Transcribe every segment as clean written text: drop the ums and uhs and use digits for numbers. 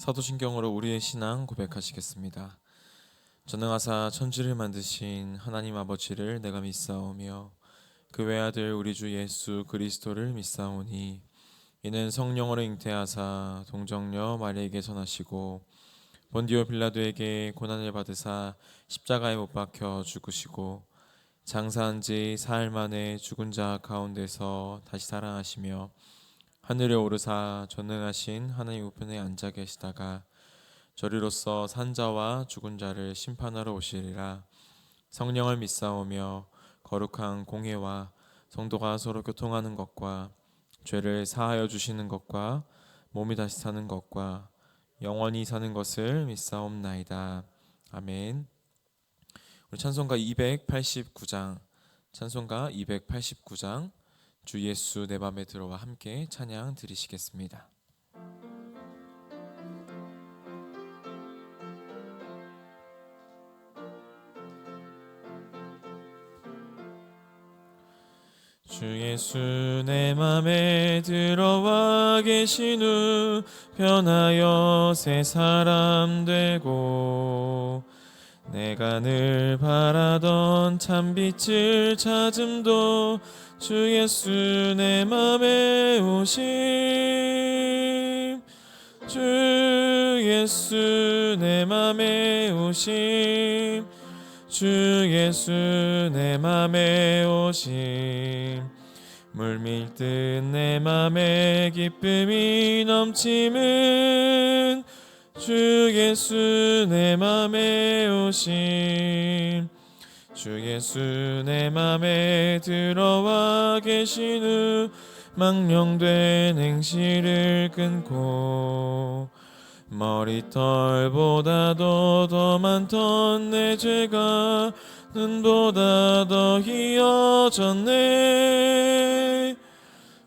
사도신경으로 우리의 신앙 고백하시겠습니다. 전능하사 천지를 만드신 하나님 아버지를 내가 믿사오며 그 외아들 우리 주 예수 그리스도를 믿사오니 이는 성령으로 잉태하사 동정녀 마리에게 전하시고 본디오 빌라도에게 고난을 받으사 십자가에 못 박혀 죽으시고 장사한 지 사흘 만에 죽은 자 가운데서 다시 살아나시며 하늘에 오르사 전능하신 하나님 우편에 앉아 계시다가 저리로서 산자와 죽은 자를 심판하러 오시리라. 성령을 믿사오며 거룩한 공회와 성도가 서로 교통하는 것과 죄를 사하여 주시는 것과 몸이 다시 사는 것과 영원히 사는 것을 믿사옵나이다. 아멘. 우리 찬송가 289장 주 예수 내 맘에 들어와 함께 찬양 드리시겠습니다. 주 예수 내 맘에 들어와 계신 후 변하여 새 사람 되고 내가 늘 바라던 참빛을 찾음도 주 예수 내 맘에 오심 주 예수 내 맘에 오심 주 예수 내 맘에 오심 물밀듯 내 맘에 기쁨이 넘침은 주 예수 내 맘에 오심 주 예수 내 맘에 들어와 계신 후 망령된 행실을 끊고 머리털보다도 더 많던 내 죄가 눈보다 더 희어졌네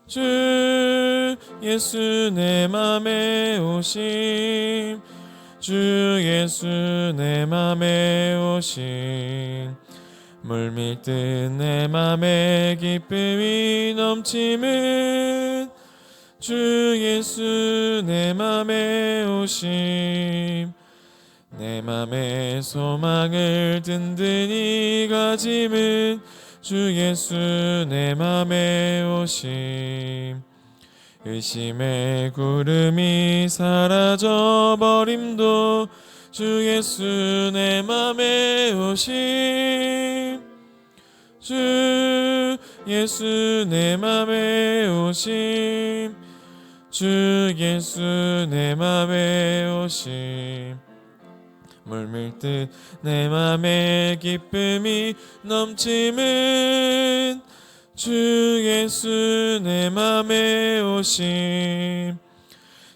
주 예수 내 맘에 오심 주 예수 내 맘에 오심 물밀듯 내 맘에 기쁨이 넘침은 주 예수 내 맘에 오심 내 맘에 소망을 든든히 가짐은 주 예수 내 맘에 오심 의심의 구름이 사라져 버림도 주 예수 내 맘에 오심 주 예수 내 맘에 오심 주 예수 내 맘에 오심 물밀듯 내 맘에 기쁨이 넘침은 주 예수 내 맘에 오심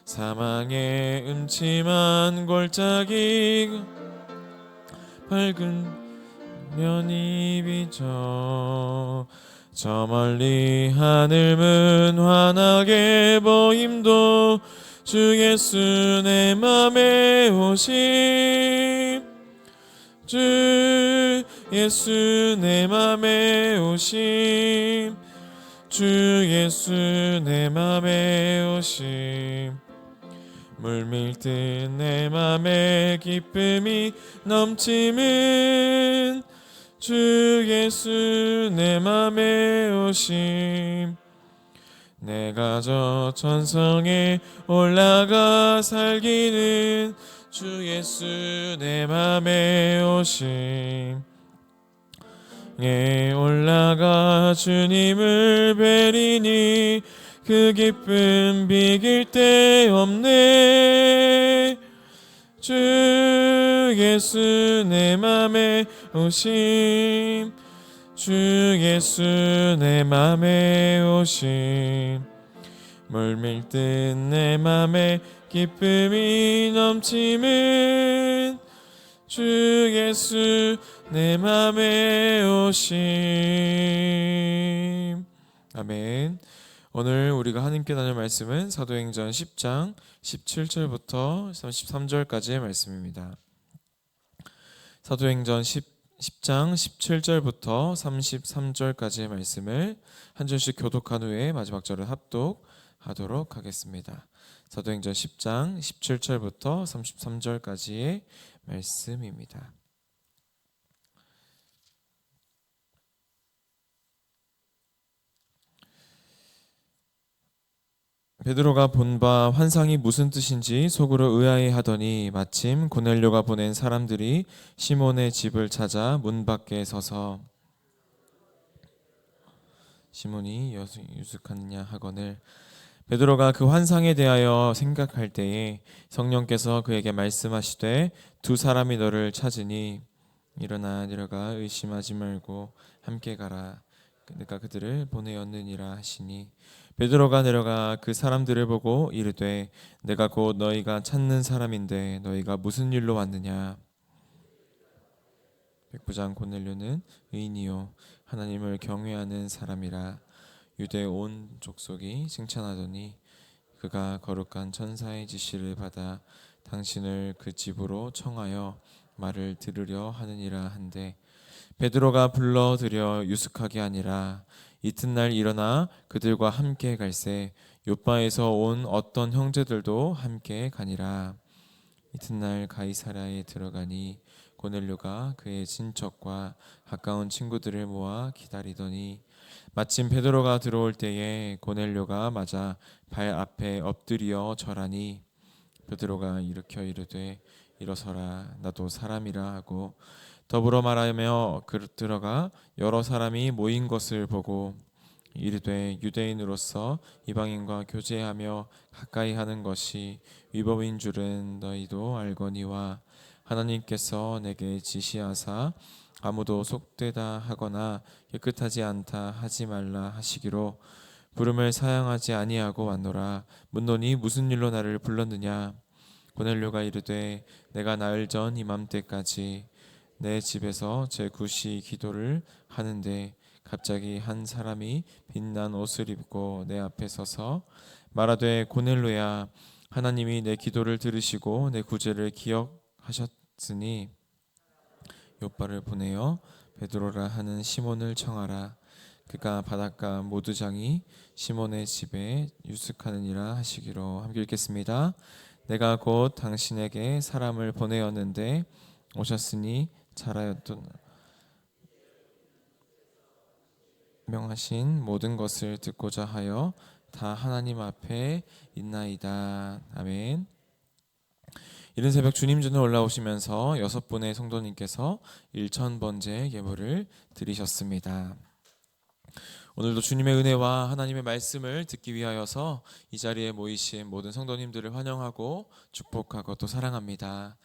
사망의 음침한 골짜기 밝은 면이 비쳐 저 멀리 하늘문 환하게 보임도 주 예수 내 맘에 오심 주 예수 내 맘에 오심 주 예수 내 맘에 오심 물밀듯 내 맘에 기쁨이 넘침은 주 예수 내 맘에 오심 내가 저 천성에 올라가 살기는 주 예수 내 맘에 오심 에 올라가 주님을 뵈리니 그 기쁨 비길 데 없네 주 예수 내 맘에 오심 주 예수 내 맘에 오심 물밀듯 내 맘에 기쁨이 넘침은 주 예수 내 맘에 오심 아멘. 오늘 우리가 하나님께 나눌 말씀은 사도행전 10장 17절부터 33절까지의 말씀입니다. 사도행전 10장 17절부터 33절까지의 말씀을 한 절씩 교독한 후에 마지막 절을 합독 하도록 하겠습니다. 사도행전 10장 17절부터 33절까지의 말씀입니다. 베드로가 본 바 환상이 무슨 뜻인지 속으로 의아해하더니 마침 고넬료가 보낸 사람들이 시몬의 집을 찾아 문 밖에 서서 시몬이 유숙하느냐 하거늘 베드로가 그 환상에 대하여 생각할 때에 성령께서 그에게 말씀하시되 두 사람이 너를 찾으니 일어나 내려가 의심하지 말고 함께 가라. 내가 그들을 보내었느니라 하시니 베드로가 내려가 그 사람들을 보고 이르되 내가 곧 너희가 찾는 사람인데 너희가 무슨 일로 왔느냐. 백부장 고넬료는 의인이요 하나님을 경외하는 사람이라 유대 온 족속이 칭찬하더니 그가 거룩한 천사의 지시를 받아 당신을 그 집으로 청하여 말을 들으려 하느니라 한데 베드로가 불러들여 유숙하게 하니라. 이튿날 일어나 그들과 함께 갈새 요바에서 온 어떤 형제들도 함께 가니라. 이튿날 가이사랴에 들어가니 고넬료가 그의 친척과 가까운 친구들을 모아 기다리더니 마침 베드로가 들어올 때에 고넬료가 맞아 발 앞에 엎드려 절하니 베드로가 일으켜 이르되 일어서라 나도 사람이라 하고 더불어 말하며 들어가 여러 사람이 모인 것을 보고 이르되 유대인으로서 이방인과 교제하며 가까이 하는 것이 위법인 줄은 너희도 알거니와 하나님께서 내게 지시하사 아무도 속되다 하거나 깨끗하지 않다 하지 말라 하시기로 부름을 사양하지 아니하고 왔노라. 묻노니 무슨 일로 나를 불렀느냐. 고넬료가 이르되 내가 나흘 전 이맘때까지 내 집에서 제9시 기도를 하는데 갑자기 한 사람이 빛난 옷을 입고 내 앞에 서서 말하되 고넬료야 하나님이 내 기도를 들으시고 내 구제를 기억하셨으니 요바를 보내어 베드로라 하는 시몬을 청하라. 그가 바닷가 모두장이 시몬의 집에 유숙하느니라 하시기로. 함께 읽겠습니다. 내가 곧 당신에게 사람을 보내었는데 오셨으니 잘하였던 명하신 모든 것을 듣고자 하여 다 하나님 앞에 있나이다. 아멘. 이른 새벽 주님 전에 올라오시면서 6분의 성도님께서 1000번째 예물을 드리셨습니다. 오늘도 주님의 은혜와 하나님의 말씀을 듣기 위하여서 이 자리에 모이신 모든 성도님들을 환영하고 축복하고 또 사랑합니다.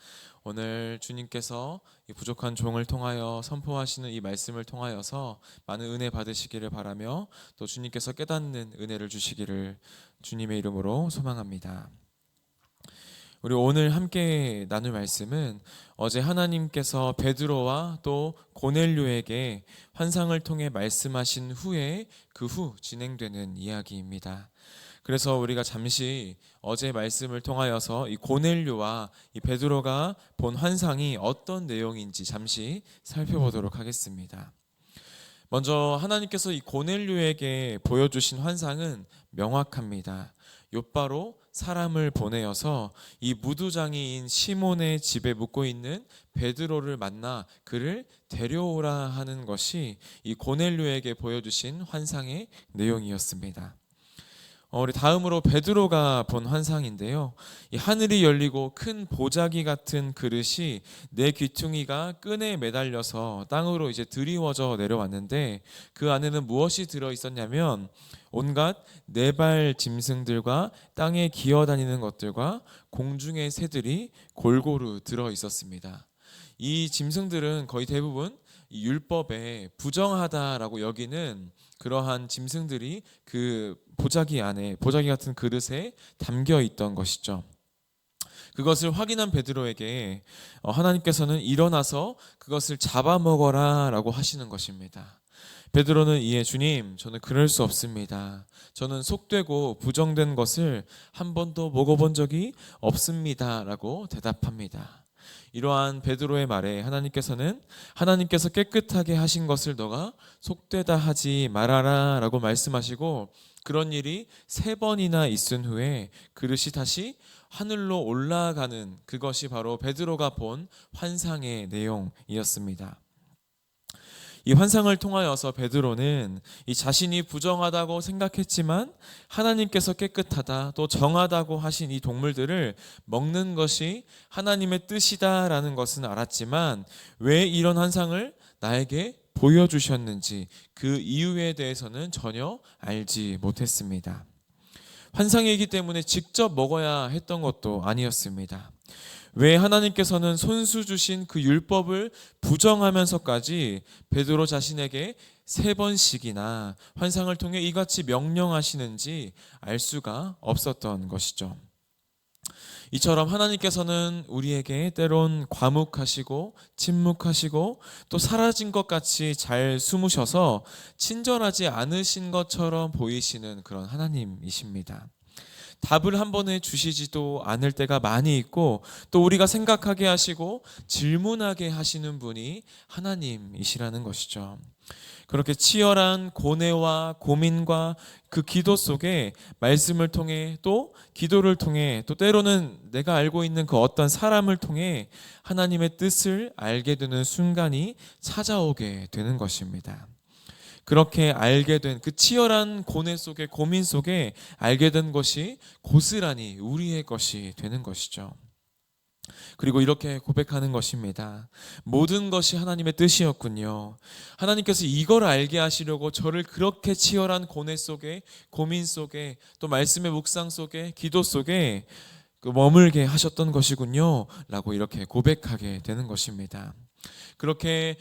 오늘 주님께서 이 부족한 종을 통하여 선포하시는 이 말씀을 통하여서 많은 은혜 받으시기를 바라며 또 주님께서 깨닫는 은혜를 주시기를 주님의 이름으로 소망합니다. 우리 오늘 함께 나눌 말씀은 어제 하나님께서 베드로와 또 고넬료에게 환상을 통해 말씀하신 후에 그 후 진행되는 이야기입니다. 그래서 우리가 잠시 어제 말씀을 통하여서 이 고넬료와 이 베드로가 본 환상이 어떤 내용인지 잠시 살펴보도록 하겠습니다. 먼저 하나님께서 이 고넬료에게 보여주신 환상은 명확합니다. 욥바로 사람을 보내어서 이 무두장이인 시몬의 집에 묵고 있는 베드로를 만나 그를 데려오라 하는 것이 이 고넬료에게 보여주신 환상의 내용이었습니다. 우리 다음으로 베드로가 본 환상인데요. 이 하늘이 열리고 큰 보자기 같은 그릇이 내 귀퉁이가 끈에 매달려서 땅으로 이제 드리워져 내려왔는데 그 안에는 무엇이 들어 있었냐면 온갖 네발 짐승들과 땅에 기어다니는 것들과 공중의 새들이 골고루 들어 있었습니다. 이 짐승들은 거의 대부분 이 율법에 부정하다라고 여기는 그러한 짐승들이 그 보자기 안에 보자기 같은 그릇에 담겨 있던 것이죠. 그것을 확인한 베드로에게 하나님께서는 일어나서 그것을 잡아먹어라 라고 하시는 것입니다. 베드로는 이에 주님 저는 그럴 수 없습니다. 저는 속되고 부정된 것을 한 번도 먹어본 적이 없습니다 라고 대답합니다. 이러한 베드로의 말에 하나님께서는 하나님께서 깨끗하게 하신 것을 너가 속되다 하지 말아라 라고 말씀하시고 그런 일이 3번이나 있은 후에 그릇이 다시 하늘로 올라가는, 그것이 바로 베드로가 본 환상의 내용이었습니다. 이 환상을 통하여서 베드로는 이 자신이 부정하다고 생각했지만 하나님께서 깨끗하다, 또 정하다고 하신 이 동물들을 먹는 것이 하나님의 뜻이다라는 것은 알았지만 왜 이런 환상을 나에게 보여주셨는지 그 이유에 대해서는 전혀 알지 못했습니다. 환상이기 때문에 직접 먹어야 했던 것도 아니었습니다. 왜 하나님께서는 손수 주신 그 율법을 부정하면서까지 베드로 자신에게 3번씩이나 환상을 통해 이같이 명령하시는지 알 수가 없었던 것이죠. 이처럼 하나님께서는 우리에게 때론 과묵하시고 침묵하시고 또 사라진 것 같이 잘 숨으셔서 친절하지 않으신 것처럼 보이시는 그런 하나님이십니다. 답을 한 번에 주시지도 않을 때가 많이 있고, 또 우리가 생각하게 하시고 질문하게 하시는 분이 하나님이시라는 것이죠. 그렇게 치열한 고뇌와 고민과 그 기도 속에 말씀을 통해, 또 기도를 통해, 또 때로는 내가 알고 있는 그 어떤 사람을 통해 하나님의 뜻을 알게 되는 순간이 찾아오게 되는 것입니다. 그렇게 알게 된 그 치열한 고뇌 속에, 고민 속에 알게 된 것이 고스란히 우리의 것이 되는 것이죠. 그리고 이렇게 고백하는 것입니다. 모든 것이 하나님의 뜻이었군요. 하나님께서 이걸 알게 하시려고 저를 그렇게 치열한 고뇌 속에, 고민 속에, 또 말씀의 묵상 속에, 기도 속에 머물게 하셨던 것이군요 라고 이렇게 고백하게 되는 것입니다. 그렇게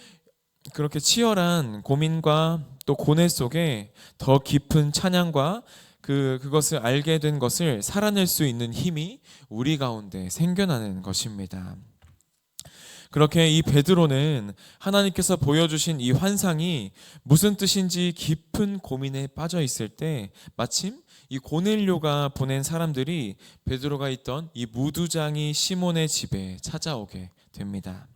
치열한 고민과 또 고뇌 속에 더 깊은 찬양과 그것을 알게 된 것을 살아낼 수 있는 힘이 우리 가운데 생겨나는 것입니다. 그렇게 이 베드로는 하나님께서 보여주신 이 환상이 무슨 뜻인지 깊은 고민에 빠져 있을 때 마침 이 고넬료가 보낸 사람들이 베드로가 있던 이 무두장이 시몬의 집에 찾아오게 됩니다.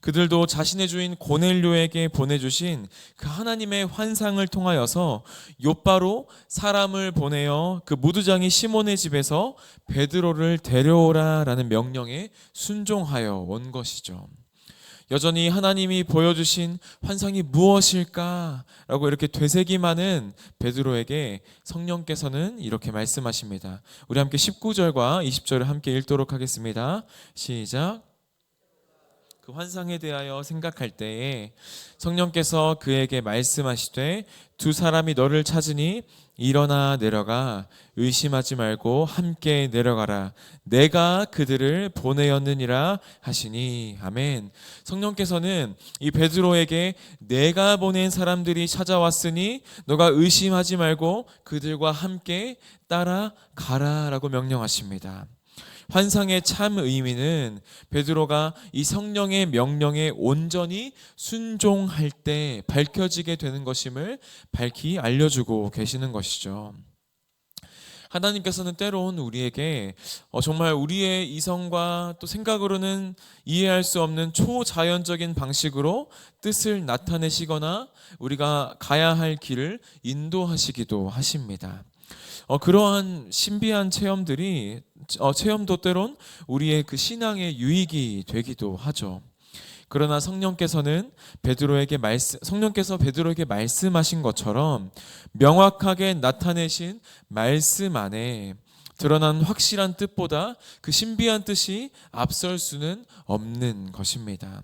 그들도 자신의 주인 고넬료에게 보내주신 그 하나님의 환상을 통하여서 욥바로 사람을 보내어 그 무두장이 시몬의 집에서 베드로를 데려오라라는 명령에 순종하여 온 것이죠. 여전히 하나님이 보여주신 환상이 무엇일까라고 이렇게 되새김하는 베드로에게 성령께서는 이렇게 말씀하십니다. 우리 함께 19절과 20절을 함께 읽도록 하겠습니다. 시작. 그 환상에 대하여 생각할 때에 성령께서 그에게 말씀하시되 2사람이 너를 찾으니 일어나 내려가 의심하지 말고 함께 내려가라. 내가 그들을 보내었느니라 하시니. 아멘. 성령께서는 이 베드로에게 내가 보낸 사람들이 찾아왔으니 너가 의심하지 말고 그들과 함께 따라가라 라고 명령하십니다. 환상의 참 의미는 베드로가 이 성령의 명령에 온전히 순종할 때 밝혀지게 되는 것임을 밝히 알려주고 계시는 것이죠. 하나님께서는 때론 우리에게 정말 우리의 이성과 또 생각으로는 이해할 수 없는 초자연적인 방식으로 뜻을 나타내시거나 우리가 가야 할 길을 인도하시기도 하십니다. 그러한 신비한 체험도 때론 우리의 그 신앙의 유익이 되기도 하죠. 그러나 성령께서 베드로에게 말씀하신 것처럼 명확하게 나타내신 말씀 안에 드러난 확실한 뜻보다 그 신비한 뜻이 앞설 수는 없는 것입니다.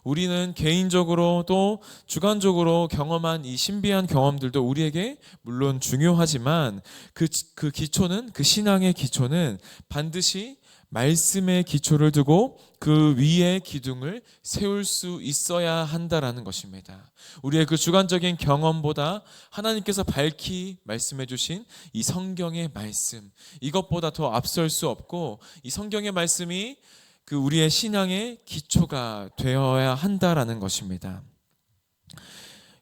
우리는 개인적으로 또 주관적으로 경험한 이 신비한 경험들도 우리에게 물론 중요하지만 그 기초는, 그 신앙의 기초는 반드시 말씀의 기초를 두고 그 위에 기둥을 세울 수 있어야 한다라는 것입니다. 우리의 그 주관적인 경험보다 하나님께서 밝히 말씀해 주신 이 성경의 말씀, 이것보다 더 앞설 수 없고 이 성경의 말씀이 그 우리의 신앙의 기초가 되어야 한다라는 것입니다.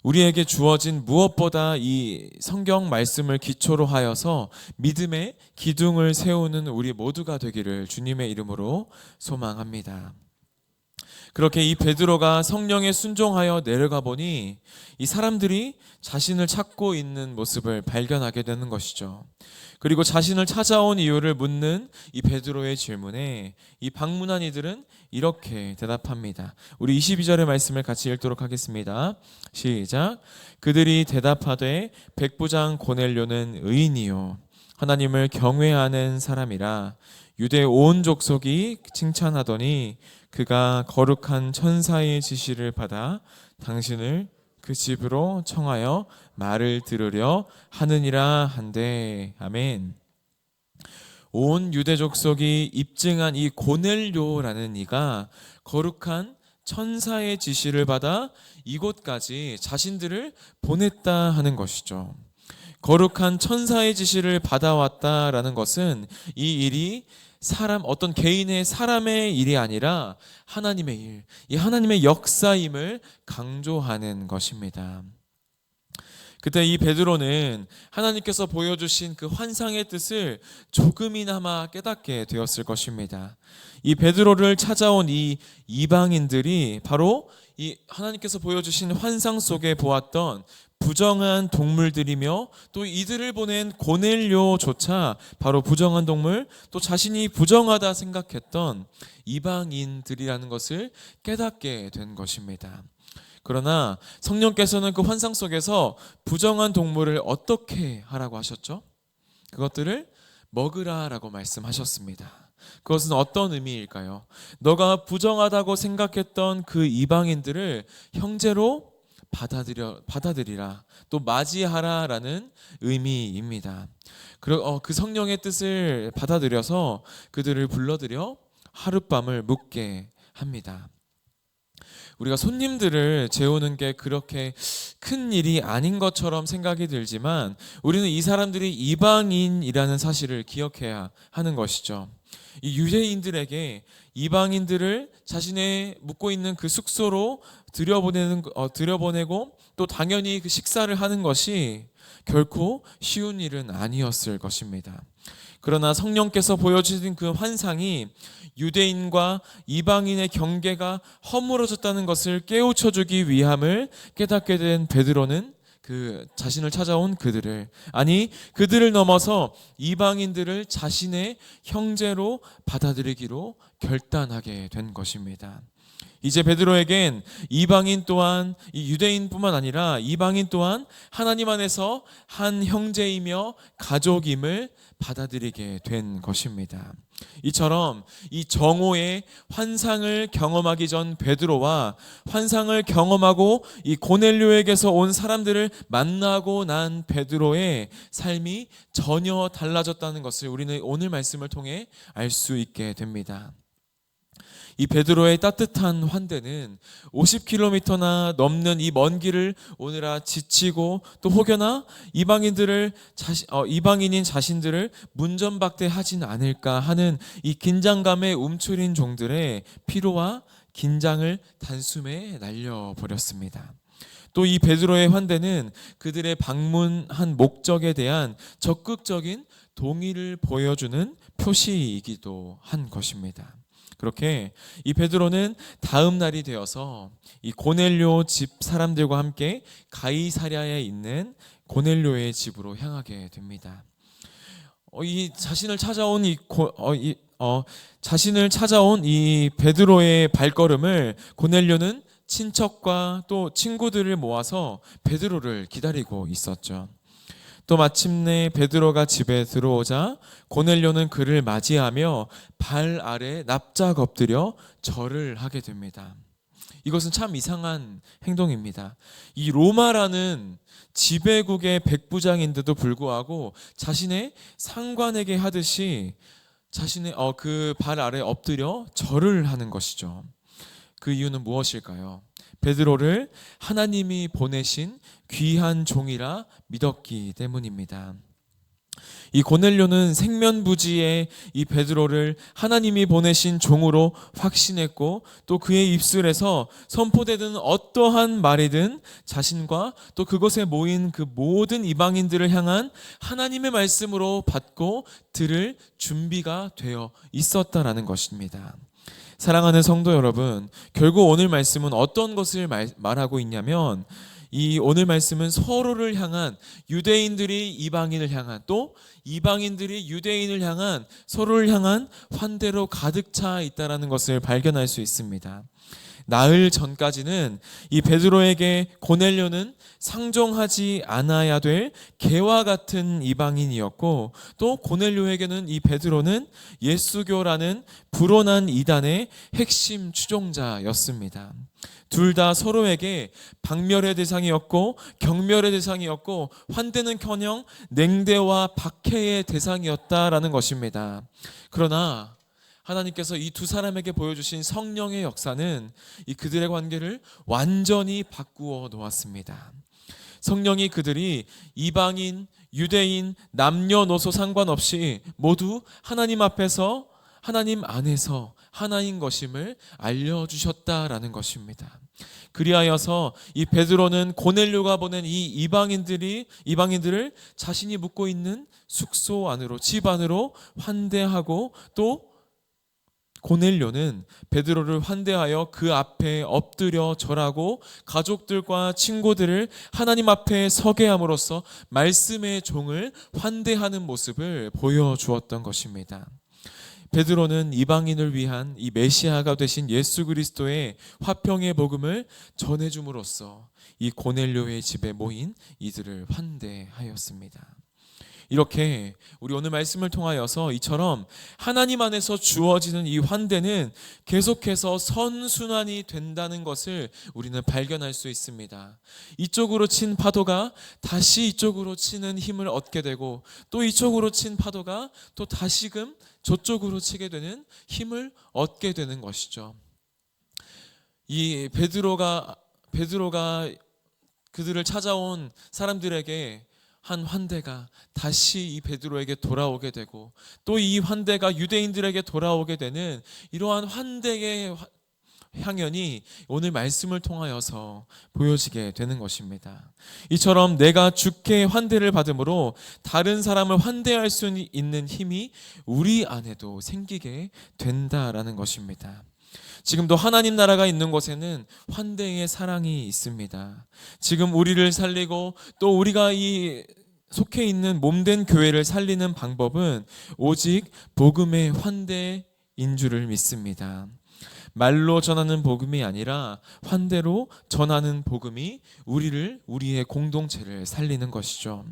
우리에게 주어진 무엇보다 이 성경 말씀을 기초로 하여서 믿음의 기둥을 세우는 우리 모두가 되기를 주님의 이름으로 소망합니다. 그렇게 이 베드로가 성령에 순종하여 내려가 보니 이 사람들이 자신을 찾고 있는 모습을 발견하게 되는 것이죠. 그리고 자신을 찾아온 이유를 묻는 이 베드로의 질문에 이 방문한 이들은 이렇게 대답합니다. 우리 22절의 말씀을 같이 읽도록 하겠습니다. 시작. 그들이 대답하되 백부장 고넬료는 의인이요 하나님을 경외하는 사람이라 유대 온 족속이 칭찬하더니 그가 거룩한 천사의 지시를 받아 당신을 그 집으로 청하여 말을 들으려 하느니라 한데. 아멘. 온 유대 족속이 입증한 이 고넬료라는 이가 거룩한 천사의 지시를 받아 이곳까지 자신들을 보냈다 하는 것이죠. 거룩한 천사의 지시를 받아왔다라는 것은 이 일이 어떤 개인의 사람의 일이 아니라 하나님의 일, 이 하나님의 역사임을 강조하는 것입니다. 그때 이 베드로는 하나님께서 보여주신 그 환상의 뜻을 조금이나마 깨닫게 되었을 것입니다. 이 베드로를 찾아온 이 이방인들이 바로 이 하나님께서 보여주신 환상 속에 보았던 부정한 동물들이며 또 이들을 보낸 고넬료조차 바로 부정한 동물, 또 자신이 부정하다 생각했던 이방인들이라는 것을 깨닫게 된 것입니다. 그러나 성령께서는 그 환상 속에서 부정한 동물을 어떻게 하라고 하셨죠? 그것들을 먹으라라고 말씀하셨습니다. 그것은 어떤 의미일까요? 너가 부정하다고 생각했던 그 이방인들을 형제로 받아들이라, 또 맞이하라라는 의미입니다. 그 성령의 뜻을 받아들여서 그들을 불러들여 하룻밤을 묵게 합니다. 우리가 손님들을 재우는 게 그렇게 큰 일이 아닌 것처럼 생각이 들지만 우리는 이 사람들이 이방인이라는 사실을 기억해야 하는 것이죠. 이 유대인들에게 이방인들을 자신의 묵고 있는 그 숙소로 들여보내고 또 당연히 그 식사를 하는 것이 결코 쉬운 일은 아니었을 것입니다. 그러나 성령께서 보여주신 그 환상이 유대인과 이방인의 경계가 허물어졌다는 것을 깨우쳐주기 위함을 깨닫게 된 베드로는 그 자신을 찾아온 그들을 넘어서 이방인들을 자신의 형제로 받아들이기로 결단하게 된 것입니다. 이제 베드로에겐 이방인 또한 이 유대인뿐만 아니라 이방인 또한 하나님 안에서 한 형제이며 가족임을 받아들이게 된 것입니다. 이처럼 이 정오의 환상을 경험하기 전 베드로와 환상을 경험하고 이 고넬료에게서 온 사람들을 만나고 난 베드로의 삶이 전혀 달라졌다는 것을 우리는 오늘 말씀을 통해 알 수 있게 됩니다. 이 베드로의 따뜻한 환대는 50km나 넘는 이 먼 길을 오느라 지치고 또 혹여나 이방인인 자신들을 문전박대하진 않을까 하는 이 긴장감에 움츠린 종들의 피로와 긴장을 단숨에 날려버렸습니다. 또 이 베드로의 환대는 그들의 방문한 목적에 대한 적극적인 동의를 보여주는 표시이기도 한 것입니다. 그렇게 이 베드로는 다음 날이 되어서 이 고넬료 집 사람들과 함께 가이사랴에 있는 고넬료의 집으로 향하게 됩니다. 자신을 찾아온 이 베드로의 발걸음을 고넬료는 친척과 또 친구들을 모아서 베드로를 기다리고 있었죠. 또 마침내 베드로가 집에 들어오자 고넬료는 그를 맞이하며 발 아래 납작 엎드려 절을 하게 됩니다. 이것은 참 이상한 행동입니다. 이 로마라는 지배국의 백부장인데도 불구하고 자신의 상관에게 하듯이 자신의 그 발 아래 엎드려 절을 하는 것이죠. 그 이유는 무엇일까요? 베드로를 하나님이 보내신 귀한 종이라 믿었기 때문입니다. 이 고넬료는 생면부지에 이 베드로를 하나님이 보내신 종으로 확신했고 또 그의 입술에서 선포되는 어떠한 말이든 자신과 또 그곳에 모인 그 모든 이방인들을 향한 하나님의 말씀으로 받고 들을 준비가 되어 있었다라는 것입니다. 사랑하는 성도 여러분, 결국 오늘 말씀은 어떤 것을 말하고 있냐면 이 오늘 말씀은 서로를 향한, 유대인들이 이방인을 향한, 또 이방인들이 유대인을 향한, 서로를 향한 환대로 가득 차 있다는 것을 발견할 수 있습니다. 나흘 전까지는 이 베드로에게 고넬료는 상종하지 않아야 될 개와 같은 이방인이었고, 또 고넬료에게는 이 베드로는 예수교라는 불온한 이단의 핵심 추종자였습니다. 둘 다 서로에게 박멸의 대상이었고 경멸의 대상이었고 환대는커녕 냉대와 박해의 대상이었다라는 것입니다. 그러나 하나님께서 이 두 사람에게 보여주신 성령의 역사는 이 그들의 관계를 완전히 바꾸어 놓았습니다. 성령이 그들이 이방인, 유대인, 남녀노소 상관없이 모두 하나님 앞에서, 하나님 안에서 하나인 것임을 알려주셨다라는 것입니다. 그리하여서 이 베드로는 고넬료가 보낸 이 이방인들을 자신이 묵고 있는 숙소 안으로, 집 안으로 환대하고, 또 고넬료는 베드로를 환대하여 그 앞에 엎드려 절하고 가족들과 친구들을 하나님 앞에 서게 함으로써 말씀의 종을 환대하는 모습을 보여주었던 것입니다. 베드로는 이방인을 위한 이 메시아가 되신 예수 그리스도의 화평의 복음을 전해줌으로써 이 고넬료의 집에 모인 이들을 환대하였습니다. 이렇게 우리 오늘 말씀을 통하여서 이처럼 하나님 안에서 주어지는 이 환대는 계속해서 선순환이 된다는 것을 우리는 발견할 수 있습니다. 이쪽으로 친 파도가 다시 이쪽으로 치는 힘을 얻게 되고, 또 이쪽으로 친 파도가 또 다시금 저쪽으로 치게 되는 힘을 얻게 되는 것이죠. 이 베드로가 그들을 찾아온 사람들에게 한 환대가 다시 이 베드로에게 돌아오게 되고, 또 이 환대가 유대인들에게 돌아오게 되는 이러한 환대의 향연이 오늘 말씀을 통하여서 보여지게 되는 것입니다. 이처럼 내가 주께 환대를 받음으로 다른 사람을 환대할 수 있는 힘이 우리 안에도 생기게 된다라는 것입니다. 지금도 하나님 나라가 있는 곳에는 환대의 사랑이 있습니다. 지금 우리를 살리고 또 우리가 이 속해 있는 몸된 교회를 살리는 방법은 오직 복음의 환대인 줄을 믿습니다. 말로 전하는 복음이 아니라 환대로 전하는 복음이 우리의 공동체를 살리는 것이죠.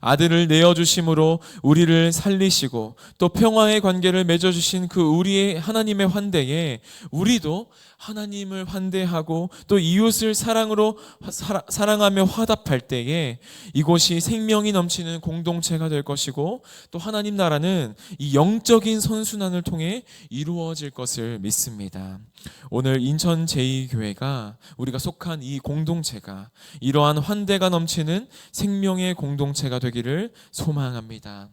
아들을 내어주심으로 우리를 살리시고 또 평화의 관계를 맺어주신 그 우리의 하나님의 환대에 우리도 하나님을 환대하고 또 이웃을 사랑하며 화답할 때에 이곳이 생명이 넘치는 공동체가 될 것이고, 또 하나님 나라는 이 영적인 선순환을 통해 이루어질 것을 믿습니다. 오늘 인천 제2교회가, 우리가 속한 이 공동체가 이러한 환대가 넘치는 생명의 공동체가 되기를 소망합니다.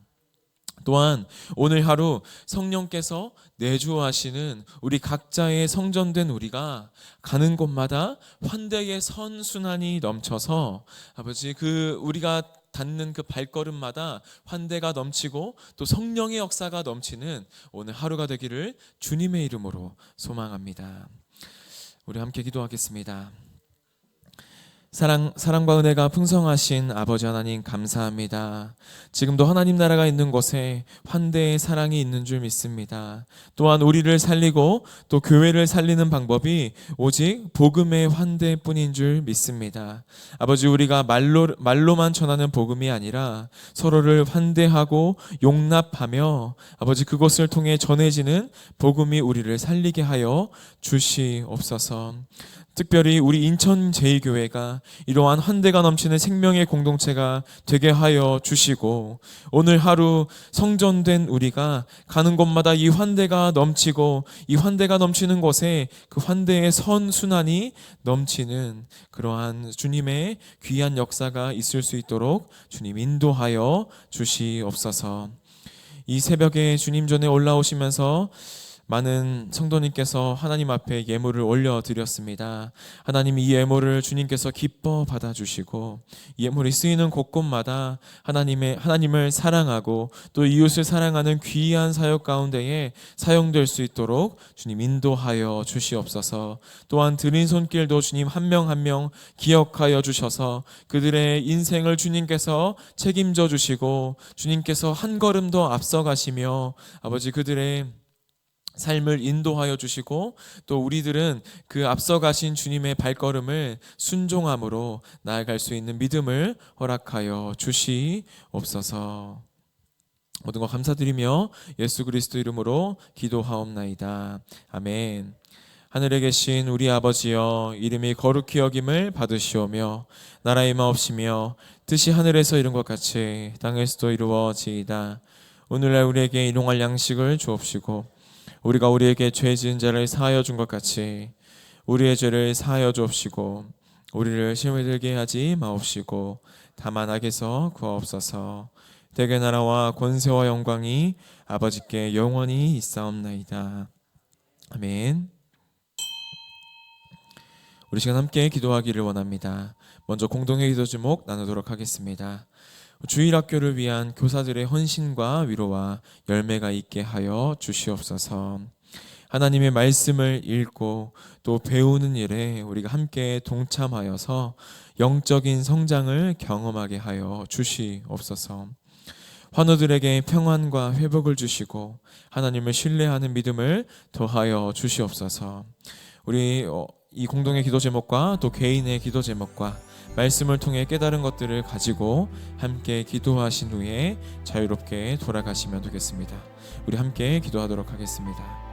또한 오늘 하루 성령께서 내주하시는 우리 각자의 성전된 우리가 가는 곳마다 환대의 선순환이 넘쳐서 아버지 우리가 닿는 그 발걸음마다 환대가 넘치고 또 성령의 역사가 넘치는 오늘 하루가 되기를 주님의 이름으로 소망합니다. 우리 함께 기도하겠습니다. 사랑과 은혜가 풍성하신 아버지 하나님 감사합니다. 지금도 하나님 나라가 있는 곳에 환대의 사랑이 있는 줄 믿습니다. 또한 우리를 살리고 또 교회를 살리는 방법이 오직 복음의 환대뿐인 줄 믿습니다. 아버지, 우리가 말로만 전하는 복음이 아니라 서로를 환대하고 용납하며 아버지 그것을 통해 전해지는 복음이 우리를 살리게 하여 주시옵소서. 특별히 우리 인천 제2교회가 이러한 환대가 넘치는 생명의 공동체가 되게 하여 주시고, 오늘 하루 성전된 우리가 가는 곳마다 이 환대가 넘치고 이 환대가 넘치는 곳에 그 환대의 선순환이 넘치는 그러한 주님의 귀한 역사가 있을 수 있도록 주님 인도하여 주시옵소서. 이 새벽에 주님 전에 올라오시면서 많은 성도님께서 하나님 앞에 예물을 올려드렸습니다. 하나님 이 예물을 주님께서 기뻐 받아주시고 예물이 쓰이는 곳곳마다 하나님을 사랑하고 또 이웃을 사랑하는 귀한 사역 가운데에 사용될 수 있도록 주님 인도하여 주시옵소서. 또한 드린 손길도 주님 한 명 한 명 기억하여 주셔서 그들의 인생을 주님께서 책임져 주시고 주님께서 한 걸음 더 앞서가시며 아버지 그들의 삶을 인도하여 주시고 또 우리들은 그 앞서가신 주님의 발걸음을 순종함으로 나아갈 수 있는 믿음을 허락하여 주시옵소서. 모든 것 감사드리며 예수 그리스도 이름으로 기도하옵나이다. 아멘. 하늘에 계신 우리 아버지여, 이름이 거룩히 여김을 받으시오며 나라의 마옵시며 뜻이 하늘에서 이룬 것 같이 땅에서도 이루어지이다. 오늘날 우리에게 일용할 양식을 주옵시고 우리가 우리에게 죄 지은 자를 사하여 준 것 같이 우리의 죄를 사하여 주옵시고 우리를 시험에 들게 하지 마옵시고 다만 악에서 구하옵소서. 대개 나라와 권세와 영광이 아버지께 영원히 있사옵나이다. 아멘. 우리 시간 함께 기도하기를 원합니다. 먼저 공동의 기도 제목 나누도록 하겠습니다. 주일학교를 위한 교사들의 헌신과 위로와 열매가 있게 하여 주시옵소서. 하나님의 말씀을 읽고 또 배우는 일에 우리가 함께 동참하여서 영적인 성장을 경험하게 하여 주시옵소서. 환우들에게 평안과 회복을 주시고 하나님을 신뢰하는 믿음을 더하여 주시옵소서. 우리 이 공동의 기도 제목과 또 개인의 기도 제목과 말씀을 통해 깨달은 것들을 가지고 함께 기도하신 후에 자유롭게 돌아가시면 되겠습니다. 우리 함께 기도하도록 하겠습니다.